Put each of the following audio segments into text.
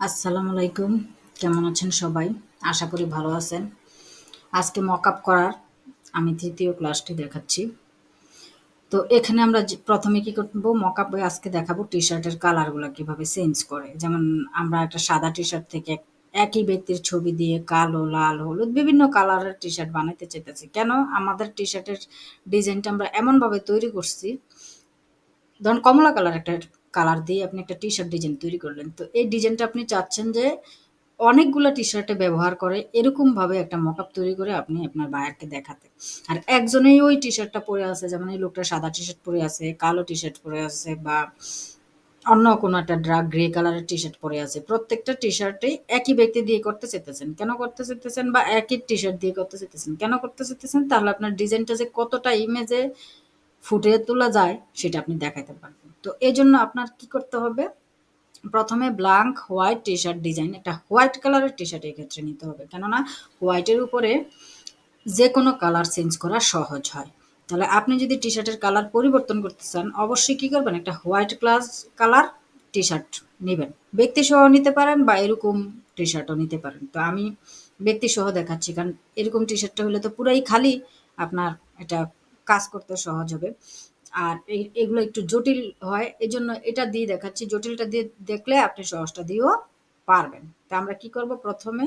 আসসালামু আলাইকুম। কেমন আছেন সবাই? আশা করি ভালো আছেন। আজকে মকআপ করার আমি ৩য় ক্লাসটি দেখাচ্ছি। তো এখানে আমরা ১ম এ কি করব, মকআপে আজকে দেখাবো টি-শার্টের কালারগুলা কিভাবে চেঞ্জ করে। যেমন আমরা একটা সাদা টি-শার্ট থেকে একই ব্যক্তির ছবি দিয়ে কালো, লাল, হলুদ বিভিন্ন কালারের টি-শার্ট বানাইতে চাইতেছি। কেন? আমাদের টি-শার্টের ডিজাইনটা আমরা এমনভাবে তৈরি করছি, ধরুন কমলা কালার একটা কালার দিয়ে আপনি একটা টি-শার্ট ডিজাইন তৈরি করলেন। তো এই ডিজাইনটা আপনি চাচ্ছেন যে অনেকগুলা টি-শার্টে ব্যবহার করে এরকমভাবে একটা মকআপ তৈরি করে আপনি আপনার বায়ারকে দেখাতে। আর একজনেই ওই টি-শার্টটা পরে আছে, যেমন এই লোকটা সাদা টি-শার্ট পরে আছে, কালো টি-শার্ট পরে আছে বা অন্য কোনো একটা গ্রে কালারের টি-শার্ট পরে আছে। প্রত্যেকটা টি-শার্টেই একই ব্যক্তি দিয়ে করতে চাইতেছেন। কেন করতে চাইতেছেন? বা একই টি-শার্ট দিয়ে করতে চাইতেছেন। কেন করতে চাইতেছেন? তাহলে আপনার ডিজাইনটা যে কতটা ইমেজে ফুটিয়ে তোলা যায় সেটা আপনি দেখাইতে পারবেন। তো এজন্য আপনার কি করতে হবে? প্রথমে ব্ল্যাঙ্ক হোয়াইট টি-শার্ট ডিজাইন একটা হোয়াইট কালারের টি-শার্ট এক্ষেত্রে নিতে হবে। কেননা হোয়াইটের উপরে যেকোনো কালার চেঞ্জ করা সহজ হয়। তাহলে আপনি যদি টি-শার্টের কালার পরিবর্তন করতে চান, অবশ্যই কি করবেন? একটা হোয়াইট কালার টি-শার্ট নিবেন। ব্যক্তিসহ নিতে পারেন বা এরকম টি-শার্টও নিতে পারেন। তো আমি ব্যক্তিসহ দেখাচ্ছি, কারণ এরকম টি-শার্টটা হলে তো পুরাই খালি, আপনার এটা কাজ করতে সহজ হবে। আর এগুলো একটু জটিল হয়, এজন্য এটা দিয়ে দেখাচ্ছি। জটিলটা দিয়ে দেখলে আপনি সহজটা দিয়েও পারবেন। তা আমরা কি করব? প্রথমে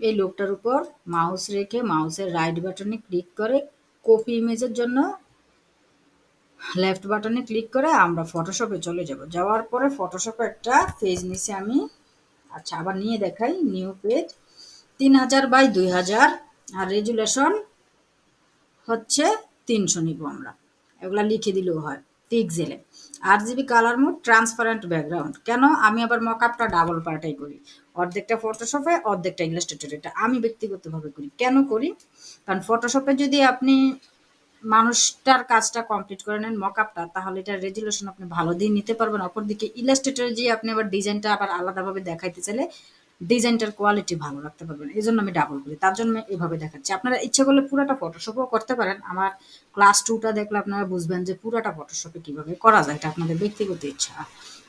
এই লোকটার উপর মাউস রেখে মাউসের রাইট বাটনে ক্লিক করে কপি ইমেজের জন্য লেফট বাটনে ক্লিক করে আমরা ফটোশপে চলে যাব। যাওয়ার পরে ফটোশপে একটা পেজ নিছি আমি। আচ্ছা, আবার নিয়ে দেখাই। নিউ পেজ ৩০০০ বাই ২০০০ আর রেজুলেশন হচ্ছে ৩০০ নিব আমরা। এগুলা লিখে দিলেও হয় পিক্সেলে। ৮ GB colour mode, transparent background. কেন? আমি আবার মকআপটা ডাবল পার্টাই করি, অর্ধেকটা ফটোশপে অর্ধেকটা ইলাস্ট্রেটরে। এটা আমি ব্যক্তিগতভাবে করি। কেন করি? কারণ ফটোশপে যদি আপনি মানুষটার কাজটা কমপ্লিট করে নেন মকআপটা, তাহলে এটার রেজুলেশন আপনি ভালো দিয়ে নিতে পারবেন। অপরদিকে ইলাস্ট্রেটরে যেয়ে আপনি আবার ডিজাইনটা আবার আলাদাভাবে দেখাইতে চাইলে ডিজাইনটার কোয়ালিটি ভালো রাখতে পারবেন। এজন্য আমি ডাবল করি। তার জন্য এভাবে দেখাচ্ছি। আপনারা ইচ্ছা করলে পুরাটা ফটোশপও করতে পারেন। আমার ক্লাস 2 টা দেখলে আপনারা বুঝবেন যে পুরাটা ফটোশপে কিভাবে করা যায়। এটা আপনাদের ব্যক্তিগত ইচ্ছা।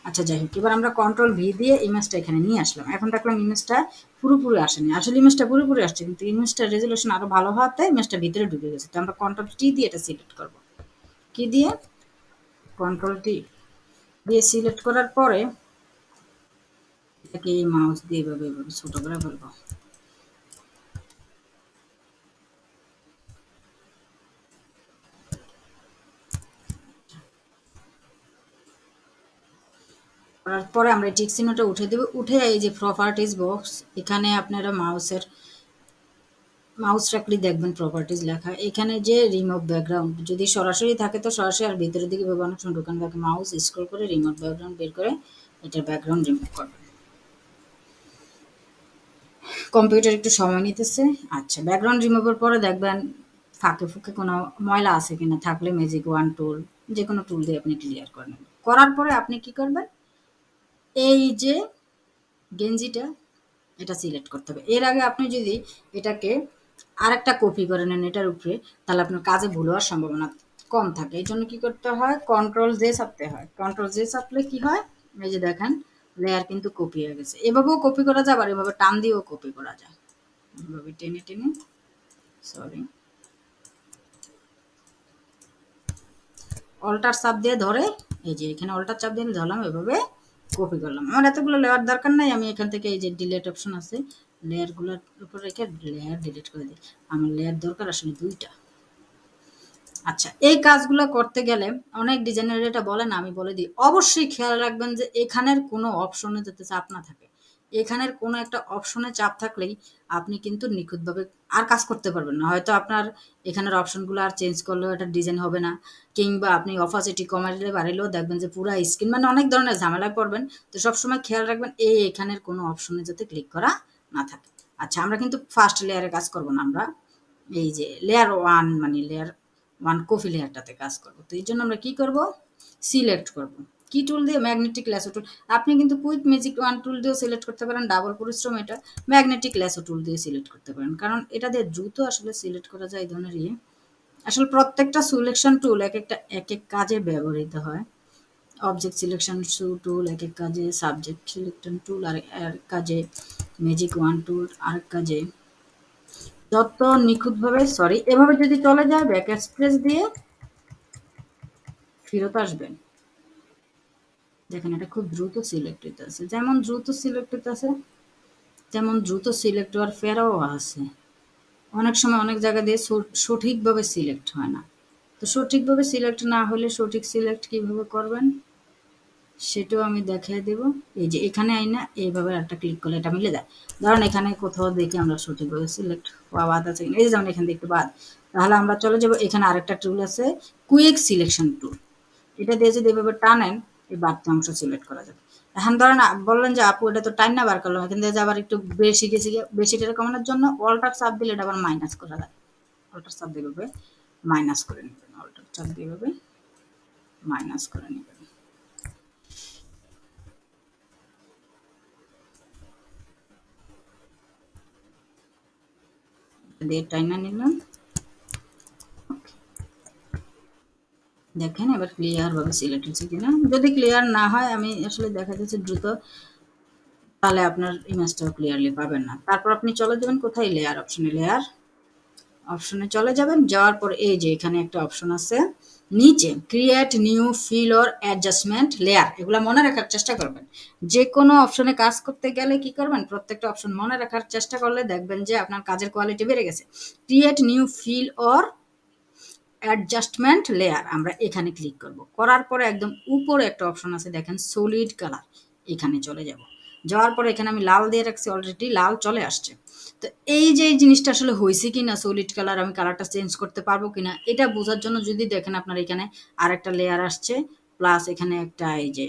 আচ্ছা, যাই হোক, এবার আমরা কন্ট্রোল ভি দিয়ে ইমেজটা এখানে নিয়ে আসলাম। এখন দেখলাম ইমেজটা পুরোপুরি আসেনি। আসলে ইমেজটা পুরোপুরি আসছে, কিন্তু ইমেজটার রেজুলেশন আরো ভালো হওয়াতে ইমেজটা ভিতরে ঢুকে গেছে। তো আমরা কন্ট্রোল টি দিয়ে এটা সিলেক্ট করব। কি দিয়ে? কন্ট্রোল টি দিয়ে সিলেক্ট করার পরে এটাকে মাউস দিয়ে এভাবে ছোট করে ফেলবো। করার পরে আমরা টিক চিহ্নটা উঠে দেব। উঠে এই যে প্রপার্টিজ বক্স, এখানে আপনারা মাউস রাখলে দেখবেন প্রপার্টিজ লেখা। এখানে যে রিমুভ ব্যাকগ্রাউন্ড যদি সরাসরি থাকে তো সরাসরি, আর ভিতরের দিকে অনেক সময় ঢোকানো থাকে, মাউস স্ক্রল করে রিমুভ ব্যাকগ্রাউন্ড বের করে এটার ব্যাকগ্রাউন্ড রিমুভ করবেন। কম্পিউটার একটু সময় নিতেছে। আচ্ছা, ব্যাকগ্রাউন্ড রিমুভের পরে দেখবেন ফাঁকে ফুঁকে কোনো ময়লা আছে কিনা, থাকলে ম্যাজিক ওয়ান টুল যে কোনো টুল দিয়ে আপনি ক্লিয়ার করে নেবেন। করার পরে আপনি কি করবেন? এই যে গেঞ্জিটা, এটা সিলেক্ট করতে হবে। এর আগে আপনি যদি এটাকে আরেকটা কপি করে নেন এটার উপরে, তাহলে আপনার কাজে ভুল হওয়ার সম্ভাবনা কম থাকে। এই জন্য কি করতে হয়? কন্ট্রোল জে চাপতে হয়। কন্ট্রোল জে চাপলে কি হয়? এই যে দেখেন লেয়ার কিন্তু কপি হয়ে গেছে। এভাবেও কপি করা যায়, আবার এভাবে টান দিয়েও কপি করা যায়। এভাবে টেনে টেনে, সরি, অল্টার চাপ দিয়ে ধরে, এই যে এখানে অল্টার চাপ দিয়ে ধরলাম, এভাবে কপি করলাম। আমার এতগুলো লেয়ার দরকার নাই, আমি এখান থেকে এই যে ডিলেট অপশন আছে, লেয়ারগুলোর উপর রেখে লেয়ার ডিলিট করে দিই। আমার লেয়ার দরকার আসলে 2টা। আচ্ছা, এই কাজগুলো করতে গেলে অনেক ডিজাইনার এটা বলে না, আমি বলে দিই। অবশ্যই খেয়াল রাখবেন যে এখানের কোনো অপশনে যাতে চাপ না থাকে। এখানের কোনো একটা অপশনে চাপ থাকলেই আপনি কিন্তু নিখুঁতভাবে আর কাজ করতে পারবেন না। হয়তো আপনার এখানের অপশনগুলো আর চেঞ্জ করলেও এটা ডিজাইন হবে না, কিংবা আপনি অপাসিটি কমাইলে বাড়াইলেও দেখবেন যে পুরা স্ক্রিন, মানে অনেক ধরনের ঝামেলায় পড়বেন। তো সবসময় খেয়াল রাখবেন এখানের কোনো অপশনে যাতে ক্লিক করা না থাকে। আচ্ছা, আমরা কিন্তু ফার্স্ট লেয়ারে কাজ করব না, আমরা এই যে লেয়ার ওয়ান, মানে লেয়ার ওয়ান কফি লেয়ারটাতে কাজ করব। তো এই জন্য আমরা কি করব? সিলেক্ট করব। কি টুল দিয়ে? ম্যাগনেটিক ল্যাসো টুল। আপনি কিন্তু কুইক ম্যাজিক ওয়ান টুল দিয়েও সিলেক্ট করতে পারেন, ডাবল পরিশ্রম এটা। ম্যাগনেটিক ল্যাসো টুল দিয়ে সিলেক্ট করতে পারেন, কারণ এটা দিয়ে দ্রুত আসলে সিলেক্ট করা যায় এই ধরনের আসলে প্রত্যেকটা সিলেকশন টুল এক এক কাজে ব্যবহৃত হয়। অবজেক্ট সিলেকশন টুল এক এক কাজে, সাবজেক্ট সিলেকশন টুল আর এক কাজে, ম্যাজিক ওয়ান টুল আরেক কাজে। যত নিখুঁতভাবে, সরি, এভাবে যদি চলে যায় ব্যাক স্পেস দিয়ে ফেরত আসবেন। দেখেন এটা খুব দ্রুত সিলেক্ট হইতেছে, যেমন দ্রুত সিলেক্ট হইতেছে তেমন দ্রুত সিলেক্ট হওয়ার ফেরাও আছে। অনেক সময় অনেক জায়গা দিয়ে সঠিকভাবে সিলেক্ট হয় না। তো সঠিকভাবে সিলেক্ট না হলে সঠিক সিলেক্ট কিভাবে করবেন সেটাও আমি দেখিয়ে দেব। এই যে এখানে আইনা এইভাবে একটা ক্লিক করলে এটা মিলে যায়। ধরেন এখানে কোথাও দেখি আমরা সঠিকভাবে সিলেক্ট হওয়া বাদ আছে কিনা, এই যে যেমন এখান থেকে একটু বাদ, তাহলে আমরা চলে যাব, এখানে আরেকটা টুল আছে কুইক সিলেকশন টুল। এটা দিয়ে যদি এভাবে টানেন এই বাড়তি অংশ সিলেক্ট করা যাবে। এখন ধরেন বললেন যে আপু এটা তো টাইম না বার করলাম, এখান থেকে যে আবার একটু বেশি গেছি, বেশিটা কমানোর জন্য অল্টার চাপ দিলে এটা আবার মাইনাস করা যায়। অল্টার চাপ দিয়ে এভাবে মাইনাস করে নেবেন, অল্টার চাপ দিয়ে এভাবে মাইনাস করে নেবেন, দিয়ে টাইনা নিলাম। দেখেন এবার ক্লিয়ার ভাবে সিলেক্ট হচ্ছে কিনা। যদি ক্লিয়ার না হয়, আমি আসলে দেখা যাচ্ছে দ্রুত, তাহলে আপনার ইমেজটাও ক্লিয়ারলি পাবেন না। তারপর আপনি চলে যাবেন কোথায়, লেয়ার অপশনে, লেয়ার অপশনে চলে যাবেন। যাওয়ার পর এই যে এখানে একটা অপশন আছে নিচে, create new fill or adjustment layer, এগুলো মনে রাখার চেষ্টা করবেন। যে কোনো অপশনে কাজ করতে গেলে কি করবেন, প্রত্যেকটা অপশন মনে রাখার চেষ্টা করলে দেখবেন যে আপনার কাজের কোয়ালিটি বেড়ে গেছে। Create new fill or adjustment layer, আমরা এখানে ক্লিক করব। করার পরে একদম উপরে একটা অপশন আছে দেখেন সলিড কালার, এখানে চলে যাব। যাওয়ার পরে এখানে আমি লাল দিয়ে রাখছি, অলরেডি লাল চলে আসছে। তো এই যে এই জিনিসটা আসলে হয়েছে কিনা, সলিড কালার আমি কালারটা চেঞ্জ করতে পারবো কিনা এটা বোঝার জন্য যদি দেখেন আপনার এখানে আরেকটা লেয়ার আসছে, প্লাস এখানে একটা এই যে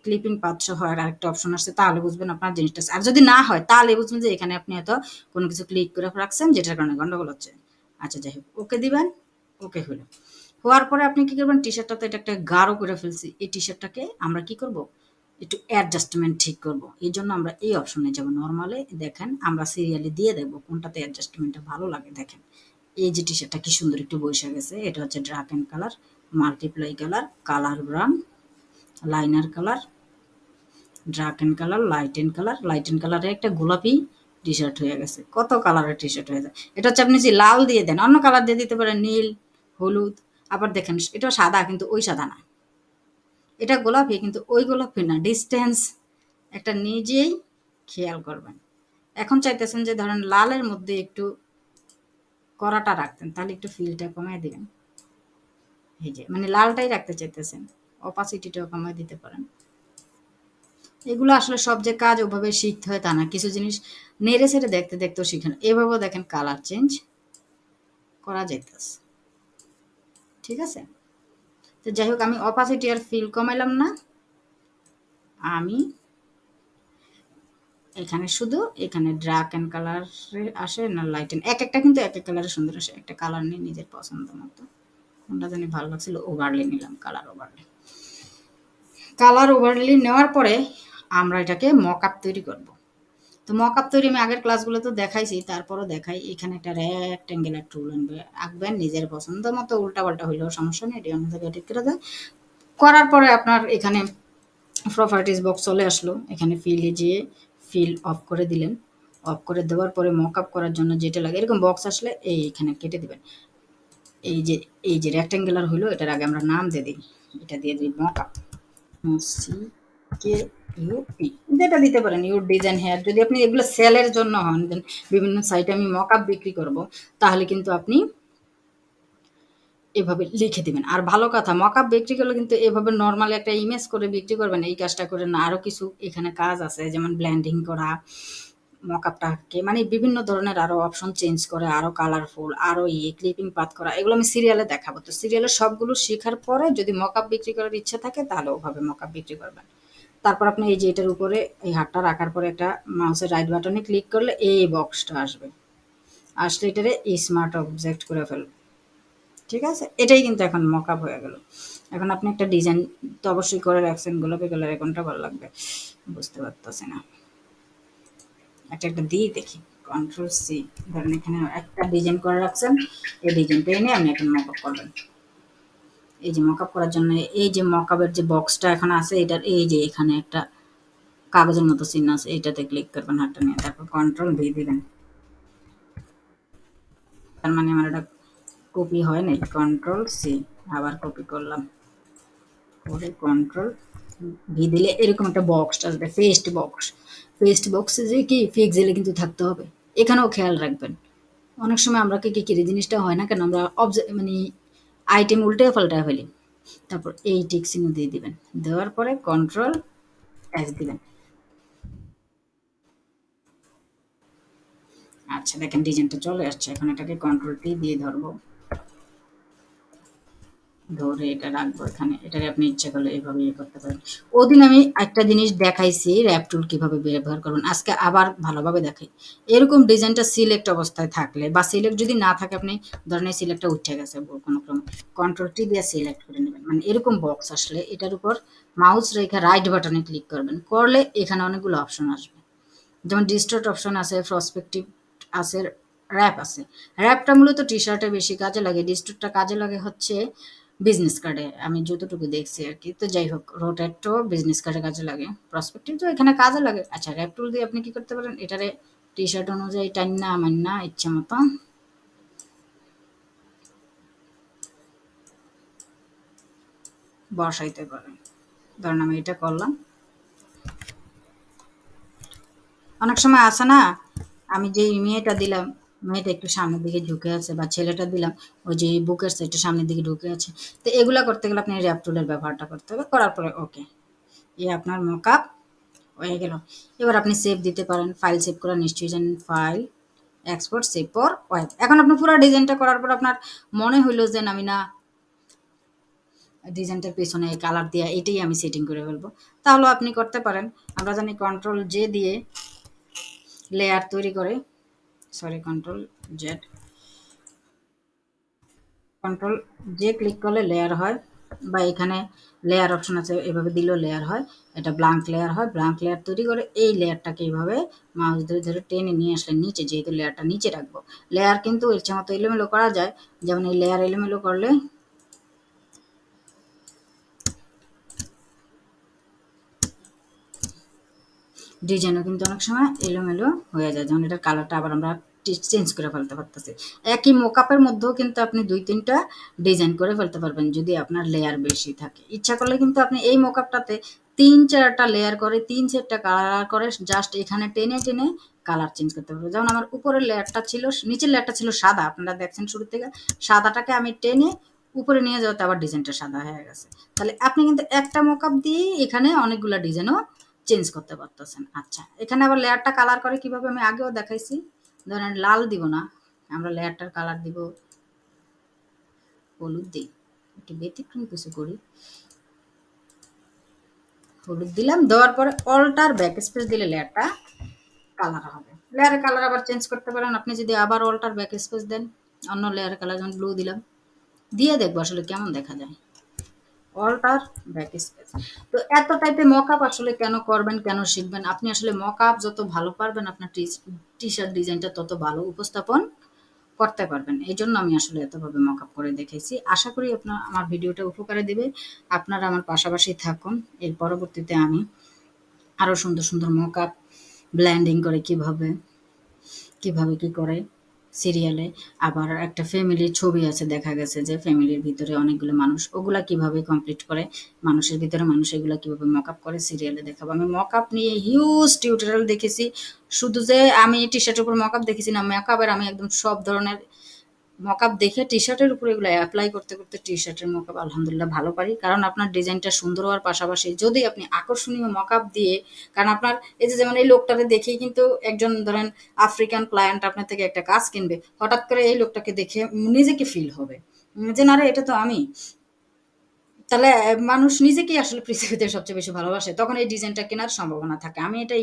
ক্লিপিং পাথ সহ আরেকটা অপশন আসছে, তাহলে বুঝবেন আপনার জিনিসটা। আর যদি না হয় তাহলে বুঝবেন যে এখানে আপনি হয়তো কোনো কিছু ক্লিক করে রাখছেন যেটার কারণে গন্ডগোল হচ্ছে। আচ্ছা যাই হোক, ওকে দিবেন। ওকে হলো। হওয়ার পরে আপনি কি করবেন, টি শার্টটা তো এটা একটা গাঢ় করে ফেলছি, এই টি শার্টটাকে আমরা কি করব, একটু অ্যাডজাস্টমেন্ট ঠিক করব। এই জন্য আমরা এই অপশনে যাব, নর্মালে দেখেন আমরা সিরিয়ালি দিয়ে দেবো কোনটাতে অ্যাডজাস্টমেন্টটা ভালো লাগে। দেখেন এই যে টি শার্টটা কি সুন্দর একটু বসে গেছে, এটা হচ্ছে dark and colour, multiply colour, colour brown, liner colour, dark and colour, light and colour, light and কালারে একটা গোলাপি টি শার্ট হয়ে গেছে। কত কালারের টি শার্ট হয়ে যায়। এটা হচ্ছে আপনি যে লাল দিয়ে দেন, অন্য কালার দিয়ে দিতে পারেন, নীল, হলুদ। আবার দেখেন এটা সাদা কিন্তু ওই সাদা না, এটা গোলাপি কিন্তু ওই গোলাপি না, ডিস্টেন্স একটা নিজেই খেয়াল করবেন। এখন চাইতেছেন যে ধরেন লালের মধ্যে একটু কড়াটা রাখতেন, তাহলে একটু ফিলটা কমায় দিবেন। এই যে মানে লালটাই রাখতে চাইতেছেন, অপাসিটিটাও কমায় দিতে পারেন। এগুলো আসলে সব যে কাজ ওভাবে শিখতে হয় তা না, কিছু জিনিস নেড়ে ছেড়ে দেখতে দেখতেও শিখেন। এভাবেও দেখেন কালার চেঞ্জ করা যাইতেছে। ঠিক আছে, তো যাই হোক, আমি অপাসিটি আর ফিল কমাইলাম না, আমি এখানে শুধু এখানে ডার্ক অ্যান্ড কালার আসে না লাইট অ্যান্ড, এক একটা কিন্তু এক এক কালারে সুন্দর আসে। একটা কালার নিয়ে নিজের পছন্দ মতো, কোনটা জানি ভালো লাগছিল, ওভারলি নিলাম, কালার ওভারলি। কালার ওভারলি নেওয়ার পরে আমরা এটাকে মক আপ তৈরি করব। তো মক আপ তৈরি আমি আগের ক্লাসগুলো তো দেখাইছি, তারপরও দেখাই। এখানে একটা রেক্টেঙ্গুলার টুল আঁকবেন নিজের পছন্দ মতো, উল্টা পাল্টা হইলেও সমস্যা নেই, এটি অন্য জায়গায় ঠিক করে দেয়। করার পরে আপনার এখানে প্রপার্টিস বক্স চলে আসলো, এখানে ফিলে যেয়ে ফিল অফ করে দিলেন। অফ করে দেওয়ার পরে মক আপ করার জন্য যেটা লাগে, এরকম বক্স আসলে এইখানে কেটে দিবেন। এই যে এই যে রেক্টেঙ্গুলার হইলো, এটার আগে আমরা নাম দিয়ে দিই, এটা দিয়ে দিই mock up, C K UP, যেটা দিতে পারেন, ইউর ডিজাইন হেয়ার। যদি আপনি এগুলো সেলের জন্য হন, বিভিন্ন সাইটে আমি মক আপ বিক্রি করব, তাহলে কিন্তু আপনি এভাবে লিখে দিবেন। আর ভালো কথা, মকআপ বিক্রি করলে কিন্তু এভাবে নরমালি একটা ইমেজ করে বিক্রি করবেন, এই কাজটা করে না, আরও কিছু এখানে কাজ আছে, যেমন ব্ল্যান্ডিং করা, মকআপটাকে মানে বিভিন্ন ধরনের আরও অপশন চেঞ্জ করে, আরও কালারফুল, আরও ক্লিপিং পাথ করা, এগুলো আমি সিরিয়ালে দেখাবো। তো সিরিয়ালে সবগুলো শেখার পরে যদি মকআপ বিক্রি করার ইচ্ছা থাকে তাহলে ওভাবে মকআপ বিক্রি করবেন। তারপর আপনি এই যে এটার উপরে এই হাতটা রাখার পরে একটা মাউসের রাইট বাটনে ক্লিক করলে এই বক্সটা আসবে, আসলে এটারে স্মার্ট অবজেক্ট করে ফেলবে। ঠিক আছে, এটাই কিন্তু এখন মকআপ হয়ে গেল। এখন আপনি একটা ডিজাইন তো অবশ্যই করে রাখছেন, গোলাপি কালার, কোনটা ভালো লাগবে বুঝতে পারতেছি না, একটা একটা দিয়ে দেখি, কন্ট্রোল সি। ধরেন এখানে একটা ডিজাইন করে রাখছেন, এই ডিজাইনটা এনে আপনি এখন মকআপ করবেন। এই যে মকআপ করার জন্য এই যে মকআপের যে বক্সটা এখানে আছে এটার এই যে এখানে একটা কাগজের মতো চিহ্ন আছে, এইটাতে ক্লিক করবেন হাতটা নিয়ে, তারপর কন্ট্রোল ভি দিবেন। তার মানে আমার এটা কপি হয় নাই, কন্ট্রোল সি, আবার কপি করলাম, করে কন্ট্রোল ভি দিলে এরকম একটা বক্স আসবে, পেস্ট বক্স। পেস্ট বক্সে যে কি পিক্সেলে কিন্তু থাকতে হবে, এখানেও খেয়াল রাখবেন। অনেক সময় আমরা কি জিনিসটা হয় না কেন, আমরা মানে আইটেম উল্টে পাল্টে ফেলি। তারপর এই টিক চিহ্ন দিয়ে দিবেন, দেওয়ার পরে কন্ট্রোল এস দিবেন। আচ্ছা দেখেন ডিজাইনটা চলে আসছে, এখন এটাকে কন্ট্রোল টি দিয়ে ধরবো, ধরে এটা রাখবো এখানে। এটাকে আপনি ইচ্ছা করলে এইভাবে ইয়ে করতে পারেন। ওদিন আমি একটা জিনিস দেখাইছি র্যাপ টুল কিভাবে ব্যবহার করবেন, আজকে আবার ভালোভাবে দেখাই। এরকম ডিজাইনটা সিলেক্ট অবস্থায় থাকলে বা সিলেক্ট যদি না থাকে, আপনি ধরেন এই সিলেক্টটা উঠে গেছে কোনো ক্রমে, কন্ট্রোল টি দিয়ে সিলেক্ট করে নেবেন। মানে এরকম বক্স আসলে এটার উপর মাউস রেখে রাইট বাটনে ক্লিক করবেন, করলে এখানে অনেকগুলো অপশন আসবে। যেমন ডিস্টর্ট অপশন আছে, প্রসপেক্টিভ আছে, র্যাপ আছে। র্যাপটা মূলত টি শার্টে বেশি কাজে লাগে, ডিস্টর্টটা কাজে লাগে হচ্ছে বিজনেস কার্ডে, আমি যতটুকু দেখছি আর কি। তো যাই হোক, রোটেটও বিজনেস কার্ডে কাজে লাগে, প্রসপেক্টিভ তো এখানে কাজে লাগে। আচ্ছা র্যাপ টুল দিয়ে আপনি কি করতে পারেন, এটারে টি শার্ট অনুযায়ী টান্না মান্না ইচ্ছা মতো বসাইতে পারেন। ধরেন আমি এটা করলাম, অনেক সময় আসে না, আমি যে মেয়েটা দিলাম, মেয়েটা একটু সামনের দিকে ঝুঁকে আছে, বা ছেলেটা দিলাম ওই যে বুকের সাইডটা সামনের দিকে ঢুকে আছে। তো এগুলা করতে গেলে আপনি র্যাপ টুলের ব্যবহারটা করতে হবে, করার পরে ওকে, আপনার মকআপ হয়ে গেল। এবার আপনি সেভ দিতে পারেন, ফাইল সেভ করা নিশ্চয়ই জানেন, ফাইল এক্সপোর্ট সেভ পর ওয়েব। এখন আপনি পুরো ডিজাইনটা করার পর আপনার মনে হইলো যে আমি না ডিজাইনটার পেছনে কালার দিয়া এটাই আমি সেটিং করে ফেলবো, তাহলে আপনি করতে পারেন। আমরা জানি কন্ট্রোল জে দিয়ে লেয়ার তৈরি করে, sorry control Z, control J click করলে লেয়ার হয়, বা এখানে লেয়ার অপশন আছে, এভাবে দিলেও লেয়ার হয়। এটা ব্ল্যাঙ্ক লেয়ার হয়, ব্ল্যাঙ্ক লেয়ার তৈরি করে এই লেয়ারটাকে এইভাবে মাউস ধরে ধরে টেনে নিয়ে আসলে নিচে, যেহেতু লেয়ারটা নিচে রাখবো। লেয়ার কিন্তু ইচ্ছা মতো এলোমেলো করা যায়, যেমন এই লেয়ার এলোমেলো করলে ডিজাইনও কিন্তু অনেক সময় এলোমেলো হয়ে যায়, যেমন এটার কালারটা আবার আমরা চেঞ্জ করে ফেলতে পারতেছি। একই মোকআপের মধ্যেও কিন্তু আপনি ২-৩টা ডিজাইন করে ফেলতে পারবেন যদি আপনার লেয়ার বেশি থাকে। ইচ্ছা করলে কিন্তু আপনি এই মোকআপটাতে ৩-৪টা লেয়ার করে ৩ সেটটা কালার করে জাস্ট এখানে টেনে টেনে কালার চেঞ্জ করতে পারবেন। যেমন আমার উপরের লেয়ারটা ছিল, নিচের লেয়ারটা ছিল সাদা, আপনারা দেখছেন শুরু থেকে, সাদাটাকে আমি টেনে উপরে নিয়ে যাওয়াতে আবার ডিজাইনটা সাদা হয়ে গেছে। তাহলে আপনি কিন্তু একটা মোকআপ দিয়েই এখানে অনেকগুলো ডিজাইনও চেঞ্জ করতে পারতেছেন। আচ্ছা এখানে আবার লেয়ারটা কালার করে কিভাবে আমি আগেও দেখাইছি। ধরেন লাল দিব না, আমরা লেয়ারটার কালার দিব হলুদ, দিই একটু ব্যতিক্রম কিছু করি, হলুদ দিলাম, দেওয়ার পরে অল্টার ব্যাক স্পেস দিলে লেয়ারটা কালার হবে। লেয়ারের কালার আবার চেঞ্জ করতে পারেন আপনি যদি আবার অল্টার ব্যাক স্পেস দেন, অন্য লেয়ারের কালার যেমন ব্লু দিলাম, দিয়ে দেখবো আসলে কেমন দেখা যায়, অল্টার ব্যাক স্পেস। তো এত টাইপের মকআপ আসলে কেন করবেন, কেন শিখবেন, আপনি আসলে মকআপ যত ভালো পারবেন আপনার টি শার্ট ডিজাইনটা তত ভালো উপস্থাপন করতে পারবেন। এই জন্য আমি আসলে এতভাবে মকআপ করে দেখেছি। আশা করি আপনার আমার ভিডিওটা উপকারে দেবে। আপনারা আমার পাশাপাশি থাকুন, এর পরবর্তীতে আমি আরও সুন্দর সুন্দর মকআপ ব্ল্যান্ডিং করে কিভাবে কি করে সিরিয়ালে। আবার একটা ফ্যামিলির ছবি আছে, দেখা গেছে যে ফ্যামিলির ভিতরে অনেকগুলো মানুষ, ওগুলা কিভাবে কমপ্লিট করে, মানুষের ভিতরে মানুষ এগুলা কিভাবে মকআপ করে সিরিয়ালে দেখাবো। আমি মকআপ নিয়ে হিউজ টিউটোরিয়াল দেখেছি, শুধু যে আমি টি শার্টের উপর মকআপ দেখেছি না, মকআপের আমি একদম সব ধরনের মকআপ দেখে টি শার্টের উপরে এগুলো অ্যাপ্লাই করতে করতে টি শার্টের মকআপ আলহামদুলিল্লাহ ভালো পারি। কারণ আপনার ডিজাইনটা সুন্দর হওয়ার পাশাপাশি যদি আপনি আকর্ষণীয় মকআপ দিয়ে, কারণ আপনার এই যে যেমন এই লোকটাকে দেখেই কিন্তু একজন ধরেন আফ্রিকান ক্লায়েন্ট আপনার থেকে একটা কাজ কিনবে, হঠাৎ করে এই লোকটাকে দেখে নিজেকে ফিল হবে যে না রে এটা তো আমি। তাহলে মানুষ নিজেকেই আসলে পৃথিবীতে সবচেয়ে বেশি ভালোবাসে, তখন এই ডিজাইনটা কেনার সম্ভাবনা থাকে। আমি এটা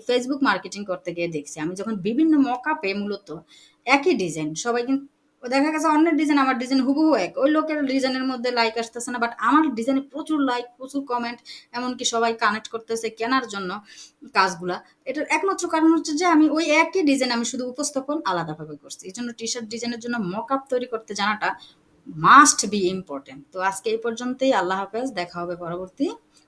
ফেসবুক মার্কেটিং করতে গিয়ে দেখছি, আমি যখন বিভিন্ন মকআপে মূলত একই ডিজাইন সবাই কিন্তু দেখা গেছে অন্যের ডিজাইন আমার ডিজাইন হুবহু এক, ওই লোকের ডিজাইনের মধ্যে লাইক আসতেছে না, বাট আমার ডিজাইনে প্রচুর লাইক প্রচুর কমেন্ট, এমনকি সবাই কানেক্ট করতেছে কেনার জন্য কাজগুলা। এটার একমাত্র কারণ হচ্ছে যে আমি ওই একই ডিজাইন আমি শুধু উপস্থাপন আলাদাভাবে করছি। এই জন্য টি শার্ট ডিজাইনের জন্য মকআপ তৈরি করতে জানাটা মাস্ট বি ইম্পর্টেন্ট। তো আজকে এই পর্যন্তই। আল্লাহ হাফেজ, দেখা হবে পরবর্তী